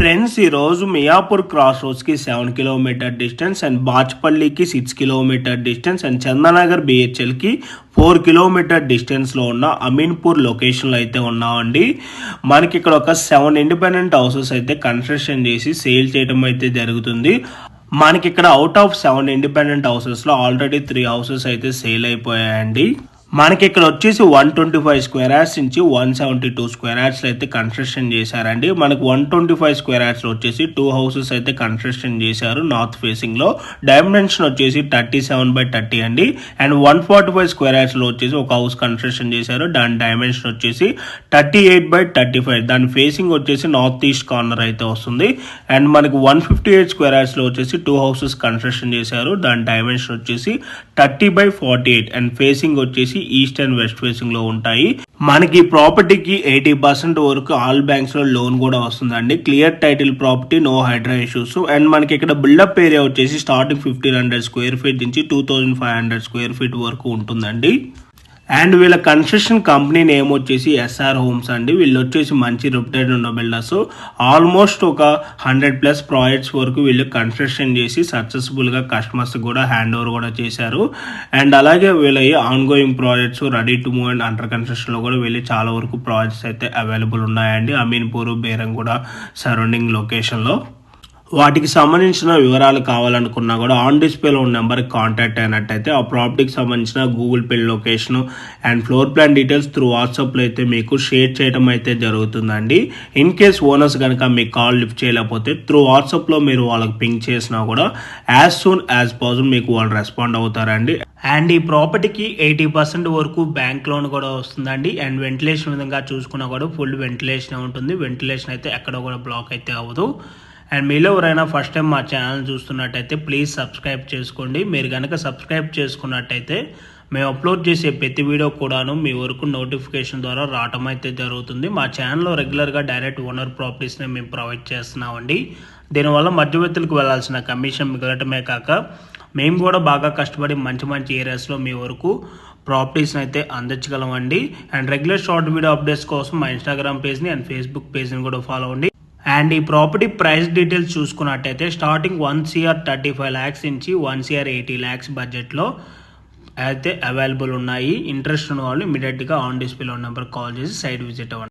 Friends ఈరోజు Miyapur cross రోడ్స్కి 7 kilometre distance and బాచ్పల్లికి 6 కిలోమీటర్ డిస్టెన్స్ అండ్ చందానగర్ బిహెచ్ఎల్కి 4 కిలోమీటర్ డిస్టెన్స్లో ఉన్న అమీన్పూర్ లొకేషన్లో అయితే ఉన్నామండి. మనకి ఇక్కడ ఒక 7 ఇండిపెండెంట్ హౌసెస్ అయితే కన్స్ట్రక్షన్ చేసి సేల్ చేయడం అయితే జరుగుతుంది. మనకి ఇక్కడ అవుట్ ఆఫ్ 7 ఇండిపెండెంట్ హౌసెస్లో ఆల్రెడీ 3 హౌసెస్ అయితే సేల్ అయిపోయాయండి. మనకి ఇక్కడ వచ్చేసి 125 స్క్వేర్ యార్డ్స్ నుంచి 172 స్క్వేర్ యార్డ్స్ అయితే కన్స్ట్రక్షన్ చేశారండి. మనకు 125 స్క్వేర్ యార్డ్స్ వచ్చేసి 2 హౌసెస్ అయితే కన్స్ట్రక్షన్ చేశారు నార్త్ ఫేసింగ్ లో. డైమెన్షన్ వచ్చేసి 37/30 అండి. అండ్ 145 స్క్వేర్ యార్డ్స్ లో వచ్చేసి ఒక హౌస్ కన్స్ట్రక్షన్ చేశారు. దాని డైమెన్షన్ వచ్చేసి 38/35. దాని ఫేసింగ్ వచ్చేసి నార్త్ ఈస్ట్ కార్నర్ అయితే వస్తుంది. అండ్ మనకి 158 స్క్వేర్ యార్డ్స్ లో వచ్చేసి 2 హౌసెస్ కన్స్ట్రక్షన్ చేశారు. దాని డైమెన్షన్ వచ్చేసి 30/48 అండ్ ఫేసింగ్ వచ్చేసి ఈస్ట్ అండ్ వెస్ట్ ఫేసింగ్ లో ఉంటాయి. మనకి ప్రాపర్టీకి 80% వరకు ఆల్ బ్యాంక్స్ లో లోన్ కూడా వస్తుందండి. Clear title property, no Hydraa issues. And మనకి ఇక్కడ బిల్డప్ ఏరియా వచ్చేసి స్టార్టింగ్ 1500 స్క్వేర్ ఫీట్ నుంచి 2500 స్క్వేర్ ఫీట్ వరకు ఉంటుందండి. అండ్ వీళ్ళ కన్స్ట్రక్షన్ కంపెనీ నేమ్ వచ్చేసి ఎస్ఆర్ హోమ్స్ అండి. వీళ్ళు వచ్చేసి మంచి రెప్యూటెడ్ ఉన్న బిల్డర్స్. ఆల్మోస్ట్ ఒక 100+ ప్రాజెక్ట్స్ వరకు వీళ్ళు కన్స్ట్రక్షన్ చేసి సక్సెస్ఫుల్గా కస్టమర్స్ కూడా హ్యాండ్ ఓవర్ కూడా చేశారు. అండ్ అలాగే వీళ్ళ ongoing projects, ready to move and under కన్స్ట్రక్షన్లో కూడా వీళ్ళు చాలా వరకు ప్రాజెక్ట్స్ అయితే అవైలబుల్ ఉన్నాయండి అమీన్పూర్, బేరంగూడ సరౌండింగ్ లొకేషన్లో. వాటికి సంబంధించిన వివరాలు కావాలనుకున్నా కూడా ఆన్ డిస్ప్లేలో ఉన్న నెంబర్కి కాంటాక్ట్ అయినట్టయితే ఆ ప్రాపర్టీకి సంబంధించిన Google pay location and floor plan details through వాట్సాప్లో అయితే మీకు షేర్ చేయడం అయితే జరుగుతుందండి. ఇన్ కేస్ ఓనర్స్ కనుక మీకు కాల్ లిఫ్ట్ చేయలేకపోతే త్రూ వాట్సాప్లో మీరు వాళ్ళకి పింక్ చేసినా కూడా యాజ్ సూన్ యాజ్ పాసిబుల్ మీకు వాళ్ళు రెస్పాండ్ అవుతారండి. అండ్ ఈ ప్రాపర్టీకి 80% వరకు బ్యాంక్ లోన్ కూడా వస్తుందండి. అండ్ వెంటిలేషన్ విధంగా చూసుకున్నా కూడా ఫుల్ వెంటిలేషన్ ఉంటుంది. వెంటిలేషన్ అయితే ఎక్కడ కూడా బ్లాక్ అయితే అవ్వదు. అండ్ మీలో ఎవరైనా ఫస్ట్ టైం మా ఛానల్ చూస్తున్నట్టయితే ప్లీజ్ సబ్స్క్రైబ్ చేసుకోండి. మీరు కనుక సబ్స్క్రైబ్ చేసుకున్నట్టయితే మేము అప్లోడ్ చేసే ప్రతి వీడియో కూడాను మీ వరకు నోటిఫికేషన్ ద్వారా రావటం అయితే జరుగుతుంది. మా ఛానల్లో రెగ్యులర్గా డైరెక్ట్ ఓనర్ ప్రాపర్టీస్ని మేము ప్రొవైడ్ చేస్తున్నామండి. దీనివల్ల మధ్యవర్తులకు వెళ్లాల్సిన కమిషన్ మిగలటమే కాక మేము కూడా బాగా కష్టపడి మంచి మంచి ఏరియాస్లో మీ వరకు ప్రాపర్టీస్ని అయితే అందించగలమండి. And regular short video updates కోసం మా ఇన్స్టాగ్రామ్ పేజ్ని అండ్ ఫేస్బుక్ పేజ్ని కూడా ఫాలో అవ్వండి. అండ్ ఈ ప్రాపర్టీ ప్రైస్ డీటెయిల్స్ చూసుకున్నట్టయితే స్టార్టింగ్ 1,35 lakhs నుంచి 1,80 lakhs బడ్జెట్లో అయితే అవైలబుల్ ఉన్నాయి. ఇంట్రెస్ట్ ఉన్న వాళ్ళు ఇమీడియట్గా ఆన్ డిస్ప్లేలో నెంబర్ కాల్ చేసి సైట్ విజిట్ అవ్వండి.